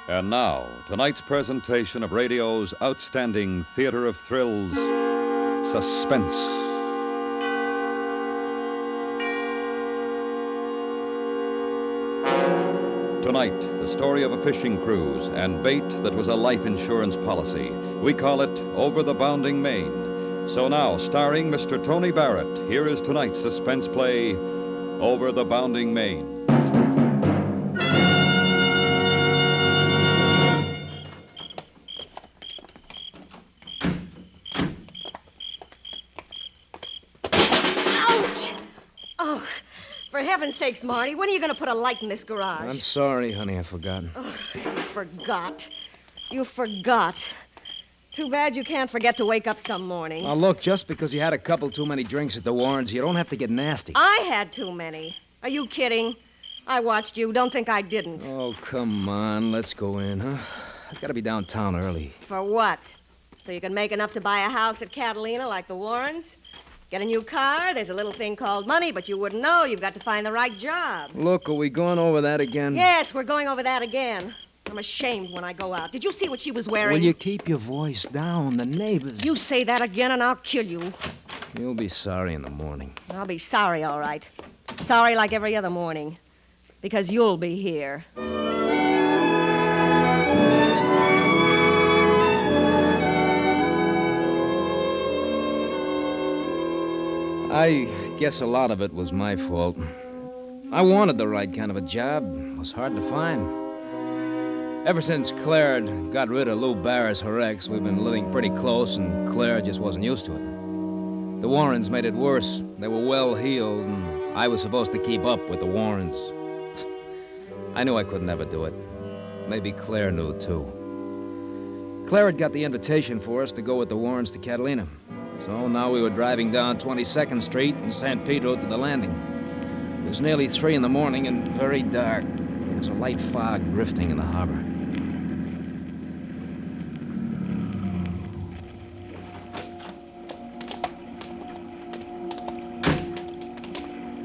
And now, tonight's presentation of radio's outstanding theater of thrills, Suspense. Tonight, the story of a fishing cruise and bait that was a life insurance policy. We call it Over the Bounding Main. So now, starring Mr. Tony Barrett, here is tonight's suspense play, Over the Bounding Main. For heaven's sakes, Marty, when are you going to put a light in this garage? I'm sorry, honey, I forgot. Oh, you forgot. You forgot. Too bad you can't forget to wake up some morning. Now, look, just because you had a couple too many drinks at the Warrens, you don't have to get nasty. I had too many. Are you kidding? I watched you. Don't think I didn't. Oh, come on. Let's go in, huh? I've got to be downtown early. For what? So you can make enough to buy a house at Catalina like the Warrens? Get a new car, there's a little thing called money, but you wouldn't know. You've got to find the right job. Look, are we going over that again? Yes, we're going over that again. I'm ashamed when I go out. Did you see what she was wearing? Will you keep your voice down? The neighbors... You say that again and I'll kill you. You'll be sorry in the morning. I'll be sorry, all right. Sorry like every other morning. Because you'll be here. I guess a lot of it was my fault. I wanted the right kind of a job. It was hard to find. Ever since Claire had got rid of Lou Barris, her ex, we've been living pretty close, and Claire just wasn't used to it. The Warrens made it worse. They were well-heeled, and I was supposed to keep up with the Warrens. I knew I could never do it. Maybe Claire knew, too. Claire had got the invitation for us to go with the Warrens to Catalina. So now we were driving down 22nd Street and San Pedro to the landing. It was nearly 3 in the morning and very dark. There was a light fog drifting in the harbor.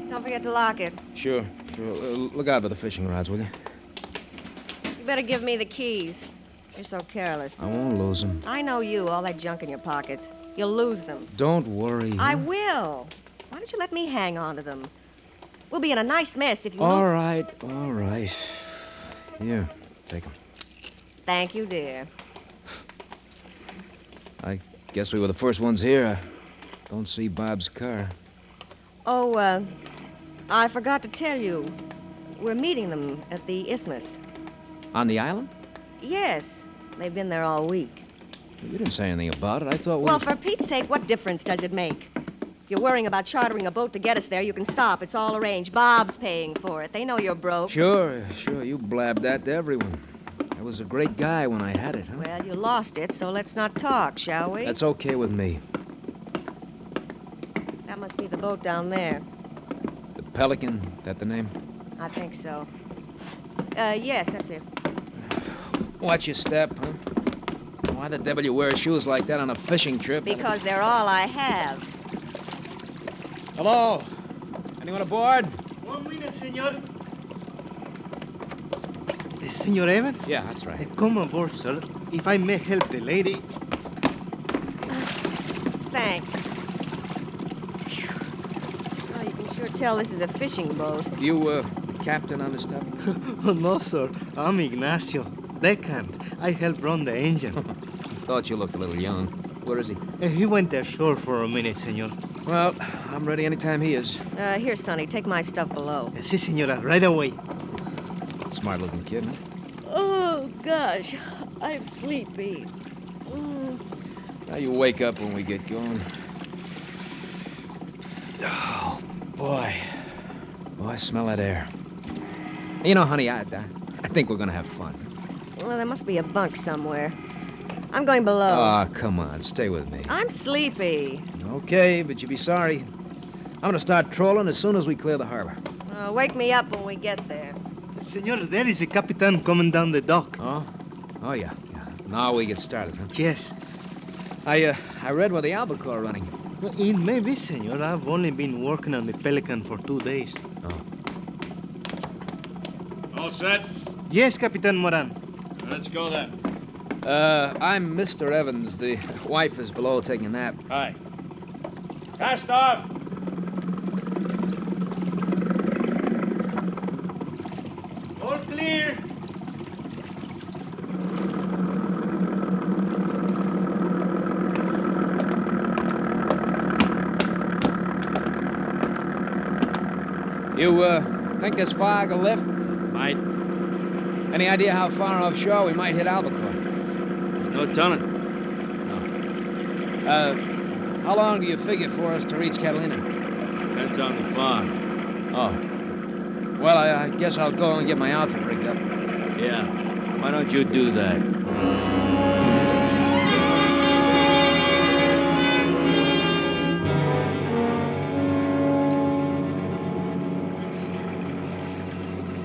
Don't forget to lock it. Sure. Look out for the fishing rods, will you? You better give me the keys. You're so careless. I won't lose them. I know you, all that junk in your pockets. You'll lose them. Don't worry. I will. Why don't you let me hang on to them? We'll be in a nice mess if you... All right. Here, take them. Thank you, dear. I guess we were the first ones here. I don't see Bob's car. Oh, I forgot to tell you. We're meeting them at the Isthmus. On the island? Yes. They've been there all week. You didn't say anything about it. I thought we... Well, for Pete's sake, what difference does it make? If you're worrying about chartering a boat to get us there, you can stop. It's all arranged. Bob's paying for it. They know you're broke. Sure. You blabbed that to everyone. I was a great guy when I had it, huh? Well, you lost it, so let's not talk, shall we? That's okay with me. That must be the boat down there. The Pelican, that the name? I think so. Yes, that's it. Watch your step, huh? Why the devil you wear shoes like that on a fishing trip? Because they're all I have. Hello? Anyone aboard? 1 minute, senor. Senor Evans? Yeah, that's right. Come aboard, sir. If I may help the lady. Thanks. Oh, you can sure tell this is a fishing boat. You, captain on this stuff? Oh, no, sir. I'm Ignacio. Deckhand. I help run the engine. Thought you looked a little young. Where is he? He went ashore for a minute, senor. Well, I'm ready anytime he is. Here, Sonny, take my stuff below. Si, senora. Right away. Smart-looking kid, huh? Oh, gosh. I'm sleepy. Now you wake up when we get going. Oh, boy. Boy, smell that air. You know, honey, I think we're going to have fun. Well, there must be a bunk somewhere. I'm going below. Oh, come on. Stay with me. I'm sleepy. Okay, but you'll be sorry. I'm going to start trolling as soon as we clear the harbor. Wake me up when we get there. Senor, there is a captain coming down the dock. Oh? Oh, yeah. Now we get started, huh? Yes. I read where the albacore are running. Well, it may be, senor. I've only been working on the Pelican for 2 days. Oh. All set? Yes, Capitan Moran. Let's go then. I'm Mr. Evans. The wife is below taking a nap. Hi. Cast off! All clear. You, think this fog will lift? Might. Any idea how far offshore we might hit Albacore? There's no telling. How long do you figure for us to reach Catalina? Depends on the fog. Oh. Well, I guess I'll go and get my outfit rigged up. Yeah. Why don't you do that?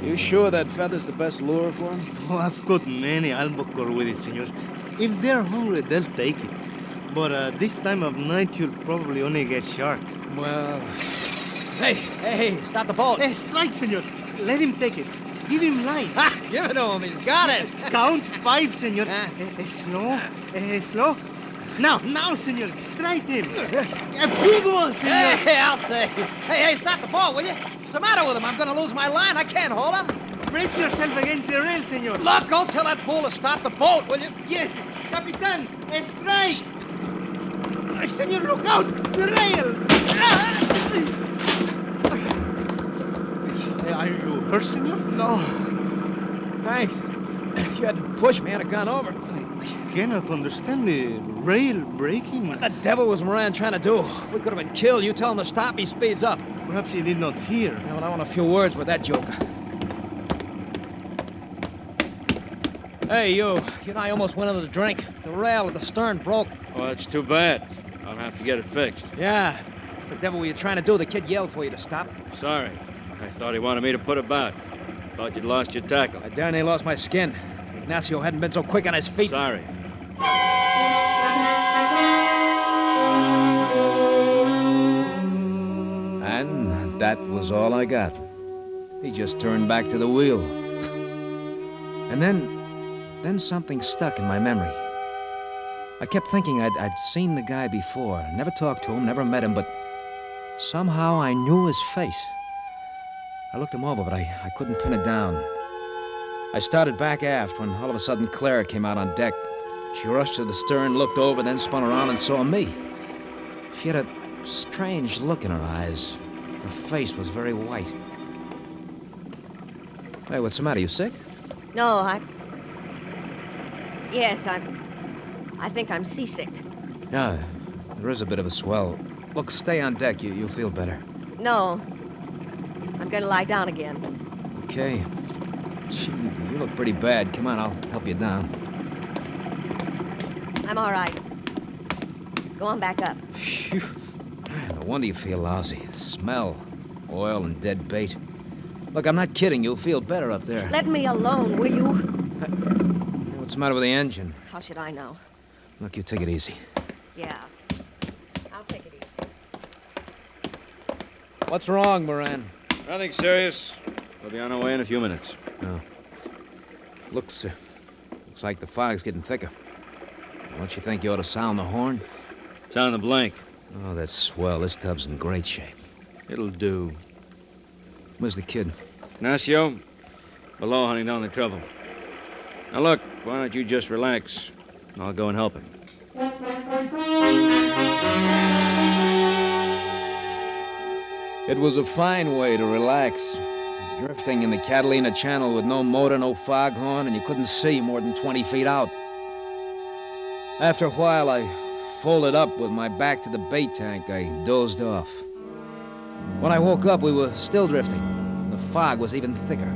You sure that feather's the best lure for him? Oh, I've got many albacore with it, senor. If they're hungry, they'll take it. But this time of night, you'll probably only get shark. Well... Hey, stop the boat. Strike, senor. Let him take it. Give him line. Ha! Give it to him. He's got it. Count 5, senor. Slow. Slow. Now, senor. Strike him. A good one, senor. Hey, I'll say. Hey, stop the boat, will you? What's the matter with him? I'm going to lose my line. I can't hold him. Brace yourself against the rail, senor. Look, go tell that fool to stop the boat, will you? Yes, Capitan. Strike. Senor, look out. The rail. Are you hurt, senor? No. Thanks. You had to push me. I had gone over. I cannot understand the rail breaking. What the devil was Moran trying to do? We could have been killed. You tell him to stop, he speeds up. Perhaps he did not hear. Yeah, well, I want a few words with that joker. Hey, you. You know, I almost went under the drink. The rail at the stern broke. Oh, that's too bad. I'll have to get it fixed. Yeah. What the devil were you trying to do? The kid yelled for you to stop. Sorry. I thought he wanted me to put about. Thought you'd lost your tackle. I darn near lost my skin. Ignacio hadn't been so quick on his feet. Sorry. And that was all I got. He just turned back to the wheel. And then something stuck in my memory. I kept thinking I'd seen the guy before. Never talked to him, never met him, but somehow I knew his face. I looked him over, but I couldn't pin it down. I started back aft when all of a sudden Clara came out on deck. She rushed to the stern, looked over, then spun around and saw me. She had a strange look in her eyes. Her face was very white. Hey, what's the matter? You sick? No, Yes, I think I'm seasick. Yeah, there is a bit of a swell. Look, stay on deck. You'll feel better. No. I'm going to lie down again. Okay. Gee, you look pretty bad. Come on, I'll help you down. I'm all right. Go on back up. Phew. No wonder you feel lousy. Smell. Oil and dead bait. Look, I'm not kidding. You'll feel better up there. Let me alone, will you? Hey, what's the matter with the engine? How should I know? Look, you take it easy. Yeah. I'll take it easy. What's wrong, Moran? Nothing serious. We'll be on our way in a few minutes. No. Looks like the fog's getting thicker. Don't you think you ought to sound the horn? Sound the blank. Oh, that's swell. This tub's in great shape. It'll do. Where's the kid? Ignacio, below hunting down the trouble. Now, look, why don't you just relax? I'll go and help him. It was a fine way to relax. Drifting in the Catalina Channel with no motor, no foghorn, and you couldn't see more than 20 feet out. After a while, I folded up with my back to the bait tank. I dozed off. When I woke up, we were still drifting. The fog was even thicker.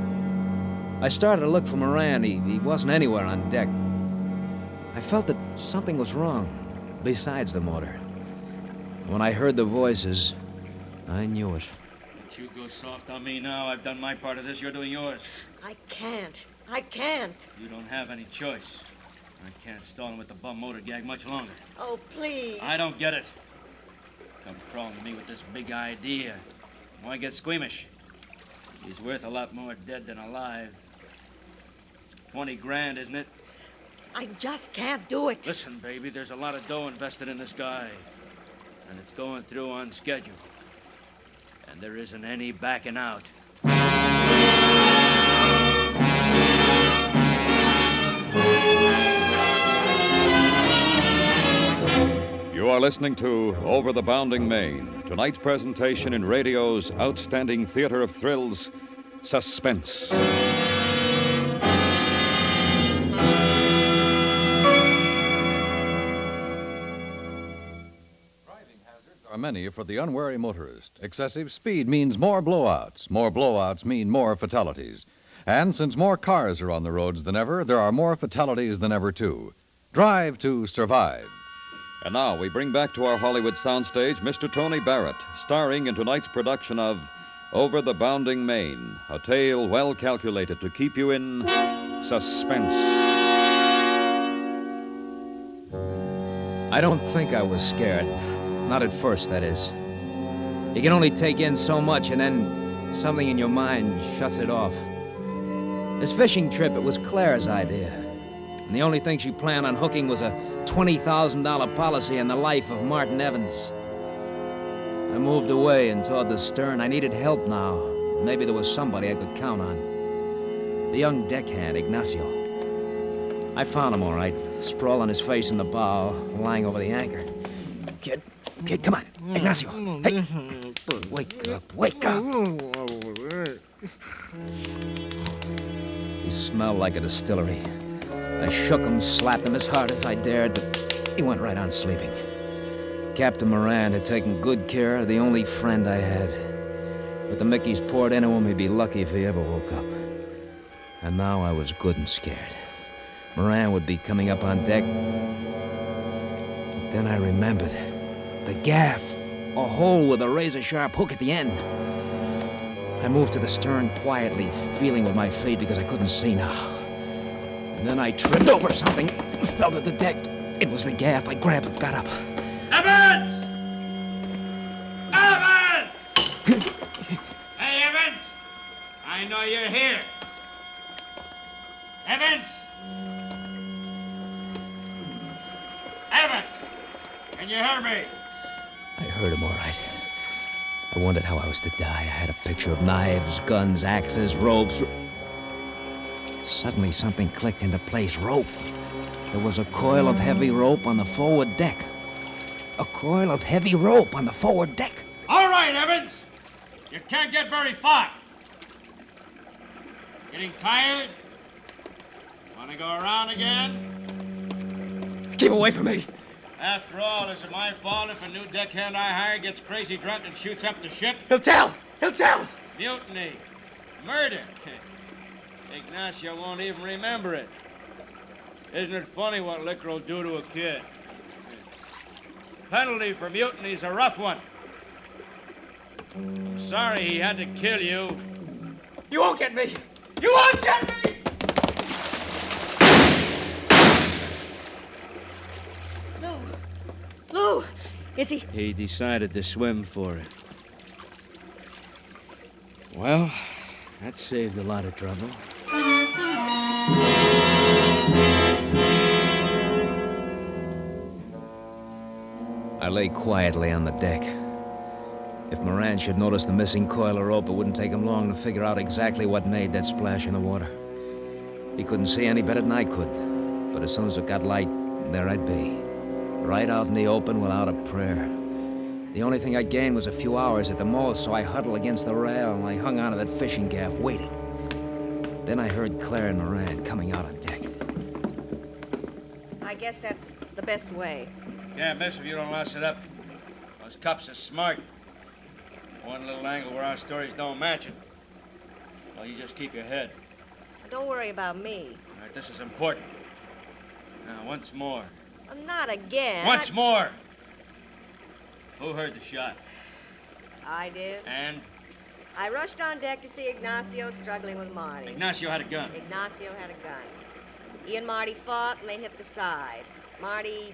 I started to look for Moran. He wasn't anywhere on deck. I felt that something was wrong, besides the motor. When I heard the voices, I knew it. Don't you go soft on me now. I've done my part of this. You're doing yours. I can't. I can't. You don't have any choice. I can't stall him with the bum motor gag much longer. Oh, please. I don't get it. Come crawling to me with this big idea. Why get squeamish? He's worth a lot more dead than alive. 20 grand, isn't it? I just can't do it. Listen, baby, there's a lot of dough invested in this guy. And it's going through on schedule. And there isn't any backing out. You are listening to Over the Bounding Main, tonight's presentation in radio's outstanding theater of thrills, Suspense. Are many for the unwary motorist. Excessive speed means more blowouts. More blowouts mean more fatalities. And since more cars are on the roads than ever, there are more fatalities than ever, too. Drive to survive. And now we bring back to our Hollywood soundstage Mr. Tony Barrett, starring in tonight's production of Over the Bounding Main, a tale well calculated to keep you in suspense. I don't think I was scared. Not at first, that is. You can only take in so much, and then something in your mind shuts it off. This fishing trip, it was Claire's idea. And the only thing she planned on hooking was a $20,000 policy on the life of Martin Evans. I moved away and toward the stern. I needed help now. Maybe there was somebody I could count on. The young deckhand, Ignacio. I found him all right, sprawled on his face in the bow, lying over the anchor. Kid, come on. Ignacio. Hey. Wake up. He smelled like a distillery. I shook him, slapped him as hard as I dared, but he went right on sleeping. Captain Moran had taken good care of the only friend I had. With the Mickeys poured into him, he'd be lucky if he ever woke up. And now I was good and scared. Moran would be coming up on deck. But then I remembered. The gaff. A hole with a razor-sharp hook at the end. I moved to the stern quietly, feeling with my feet because I couldn't see now. And then I tripped over something, fell to the deck. It was the gaff. I grabbed it, got up. Evans! Evans! Hey, Evans! I know you're here. Evans! Evans! Can you hear me? I heard him all right. I wondered how I was to die. I had a picture of knives, guns, axes, ropes. Suddenly, something clicked into place. Rope. There was a coil of heavy rope on the forward deck. A coil of heavy rope on the forward deck. All right, Evans. You can't get very far. Getting tired? Want to go around again? Keep away from me. After all, is it my fault if a new deckhand I hire gets crazy drunk and shoots up the ship? He'll tell. Mutiny. Murder. Ignacio won't even remember it. Isn't it funny what liquor will do to a kid? Penalty for mutiny's a rough one. I'm sorry he had to kill you. You won't get me. You won't get me! Lou, is he? He decided to swim for it. Well, that saved a lot of trouble. I lay quietly on the deck. If Moran should notice the missing coil of rope, it wouldn't take him long to figure out exactly what made that splash in the water. He couldn't see any better than I could. But as soon as it got light, there I'd be. Right out in the open without a prayer. The only thing I gained was a few hours at the most, so I huddled against the rail and I hung onto that fishing gaff, waiting. Then I heard Claire and Moran coming out on deck. I guess that's the best way. Can't miss if you don't loss it up. Those cops are smart. One little angle where our stories don't match it. Well, you just keep your head. Don't worry about me. All right, this is important. Now, once more. Not again. Once more! Who heard the shot? I did. And? I rushed on deck to see Ignacio struggling with Marty. Ignacio had a gun. Ignacio had a gun. He and Marty fought, and they hit the side. Marty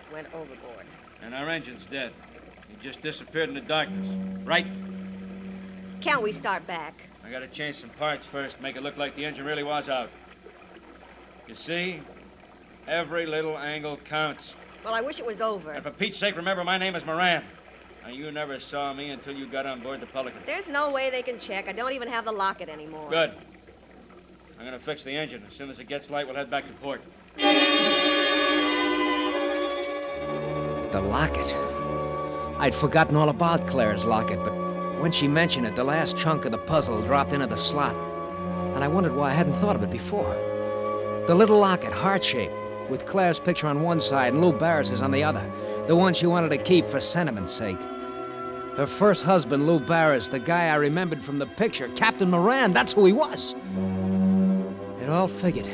went overboard. And our engine's dead. He just disappeared in the darkness. Right? Can't we start back? I gotta change some parts first, make it look like the engine really was out. You see? Every little angle counts. Well, I wish it was over. And for Pete's sake, remember my name is Moran. Now, you never saw me until you got on board the Pelican. There's no way they can check. I don't even have the locket anymore. Good. I'm going to fix the engine. As soon as it gets light, we'll head back to port. The locket. I'd forgotten all about Claire's locket, but when she mentioned it, the last chunk of the puzzle dropped into the slot. And I wondered why I hadn't thought of it before. The little locket, heart-shaped, with Claire's picture on one side and Lou Barris's on the other. The one she wanted to keep for sentiment's sake. Her first husband, Lou Barris, the guy I remembered from the picture, Captain Moran, that's who he was. It all figured.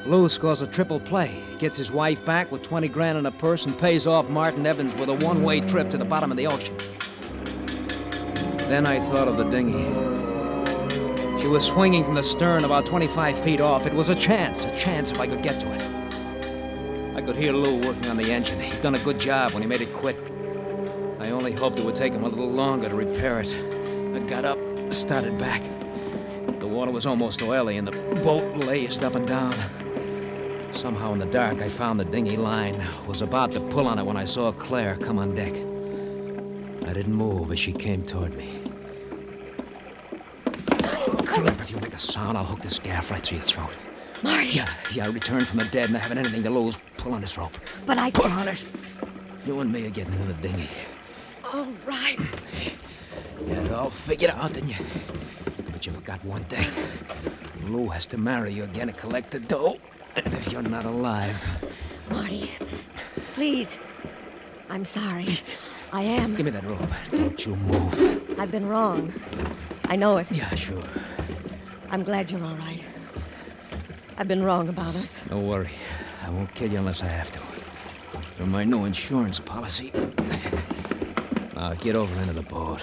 Lou scores a triple play, gets his wife back with 20 grand in a purse, and pays off Martin Evans with a one-way trip to the bottom of the ocean. Then I thought of the dinghy. She was swinging from the stern about 25 feet off. It was a chance if I could get to it. I could hear Lou working on the engine. He'd done a good job when he made it quit. I only hoped it would take him a little longer to repair it. I got up, started back. The water was almost oily, and the boat laced up and down. Somehow in the dark, I found the dinghy line. Was about to pull on it when I saw Claire come on deck. I didn't move as she came toward me. Come on, if you make a sound, I'll hook this gaff right through your throat. Marty. Yeah, I returned from the dead, and I haven't anything to lose. Pull on this rope. But I... Pull on it. You and me are getting into the dinghy. All right. You had it all figured out, didn't you? But you forgot one thing. Lou has to marry you again to collect the dough. And if you're not alive... Marty, please. I'm sorry. I am. Give me that rope. Don't you move. I've been wrong. I know it. Yeah, sure. I'm glad you're all right. I've been wrong about us. Don't worry. I won't kill you unless I have to. From my new insurance policy. Now, get over into the boat.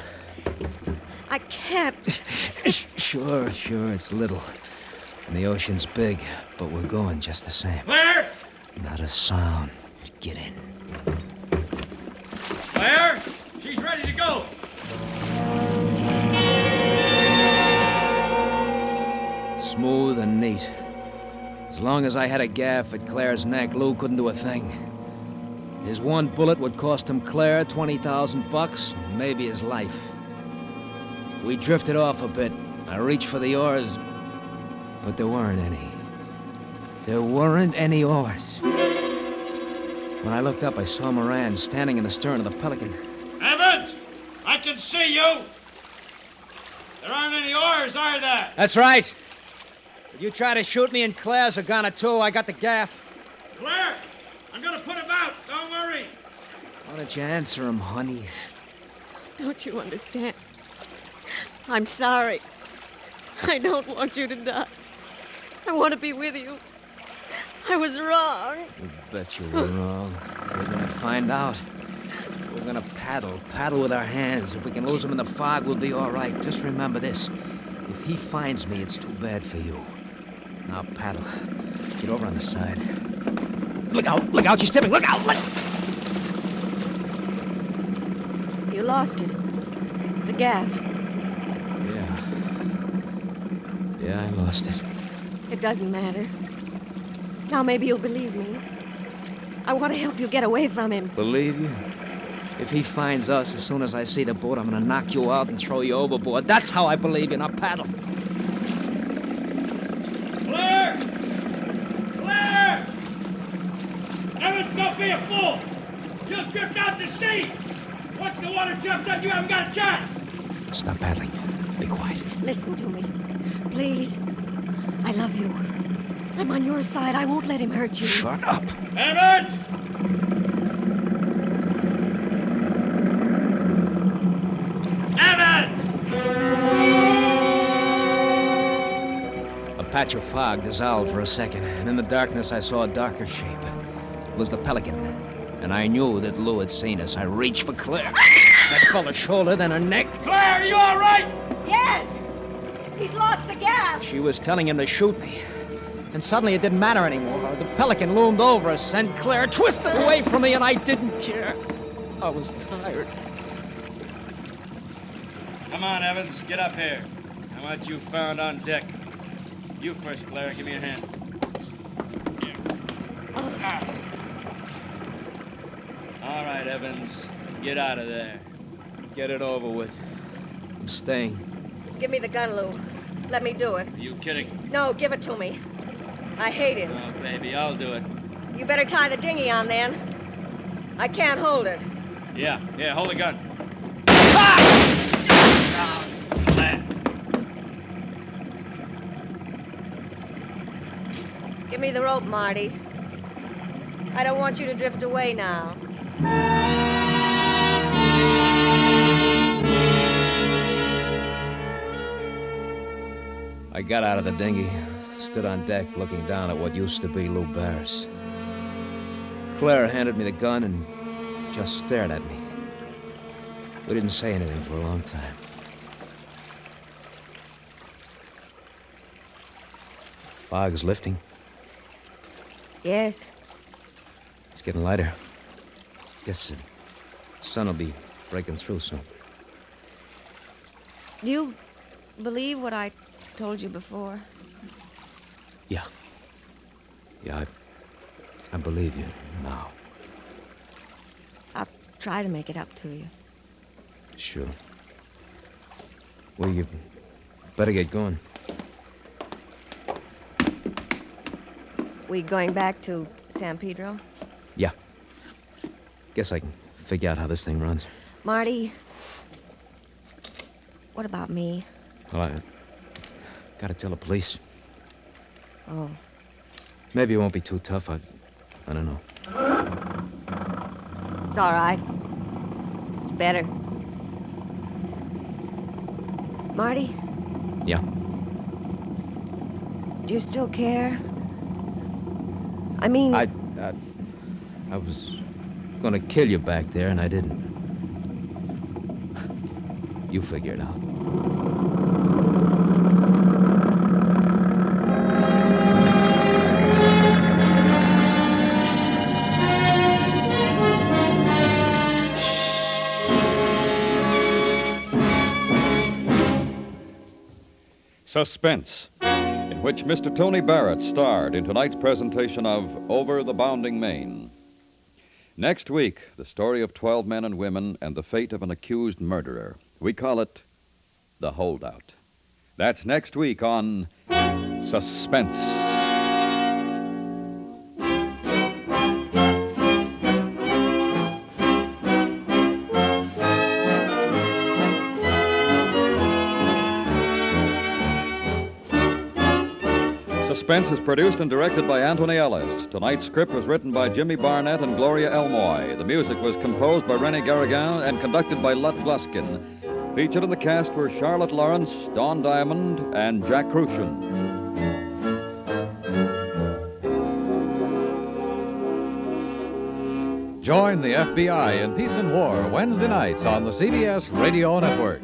I can't. Sure, it's little. And the ocean's big, but we're going just the same. Claire! Not a sound. Get in. Claire! She's ready to go. Smooth and neat. As long as I had a gaff at Claire's neck, Lou couldn't do a thing. His one bullet would cost him Claire $20,000, maybe his life. We drifted off a bit. I reached for the oars, but there weren't any. There weren't any oars. When I looked up, I saw Moran standing in the stern of the Pelican. Evans! I can see you! There aren't any oars, are there? That's right. If you try to shoot me and Claire's are gone too, I got the gaff. Claire! I'm gonna put him out. Don't worry. Why don't you answer him, honey? Don't you understand? I'm sorry. I don't want you to die. I want to be with you. I was wrong. You bet you were wrong. We're gonna find out. We're gonna paddle with our hands. If we can lose him in the fog, we'll be all right. Just remember this. If he finds me, it's too bad for you. Now paddle. Get over on the side. Look out, she's tipping. Look out! You lost it. The gaff. Yeah, I lost it. It doesn't matter. Now maybe you'll believe me. I want to help you get away from him. Believe you? If he finds us, as soon as I see the boat, I'm going to knock you out and throw you overboard. That's how I believe you. Now paddle. Claire! Claire! Evans, don't be a fool! Just drift out to sea! Once the water jumps up, you haven't got a chance! Stop paddling. Be quiet. Listen to me. Please. I love you. I'm on your side. I won't let him hurt you. Shut up. Evans! Evans! A patch of fog dissolved for a second, and in the darkness I saw a darker shape. It was the Pelican, and I knew that Lou had seen us. I reached for Claire. I felt her shoulder, then her neck. Claire, are you all right? Yes! He's lost the gaff. She was telling him to shoot me. And suddenly it didn't matter anymore. The Pelican loomed over us, and Claire twisted away from me, and I didn't care. I was tired. Come on, Evans, get up here. I want you found on deck. You first, Claire. Give me a hand. Here. All right, Evans. Get out of there. Get it over with. I'm staying. Give me the gun, Lou. Let me do it. Are you kidding? No, give it to me. I hate him. Oh, baby, I'll do it. You better tie the dinghy on then. I can't hold it. Yeah, hold the gun. Give me the rope, Marty. I don't want you to drift away now. I got out of the dinghy, stood on deck looking down at what used to be Lou Barris. Claire handed me the gun and just stared at me. We didn't say anything for a long time. Fog's lifting. Yes. It's getting lighter. Guess the sun will be breaking through soon. Do you believe what I told you before? Yeah. Yeah, I believe you now. I'll try to make it up to you. Sure. Well, you better get going. We going back to San Pedro? Yeah. Guess I can figure out how this thing runs. Marty, what about me? Well, I gotta tell the police. Oh, Maybe it won't be too tough. I don't know. it's all right. It's better. Marty, Yeah. do you still care? I mean... I was gonna kill you back there, and I didn't. You figure it out. Suspense, in which Mr. Tony Barrett starred in tonight's presentation of Over the Bounding Main. Next week, the story of 12 men and women and the fate of an accused murderer. We call it The Holdout. That's next week on Suspense. Suspense is produced and directed by Anthony Ellis. Tonight's script was written by Jimmy Barnett and Gloria Elmoy. The music was composed by René Garrigan and conducted by Lutz Luskin. Featured in the cast were Charlotte Lawrence, Dawn Diamond, and Jack Crucian. Join the FBI in Peace and War Wednesday nights on the CBS Radio Network.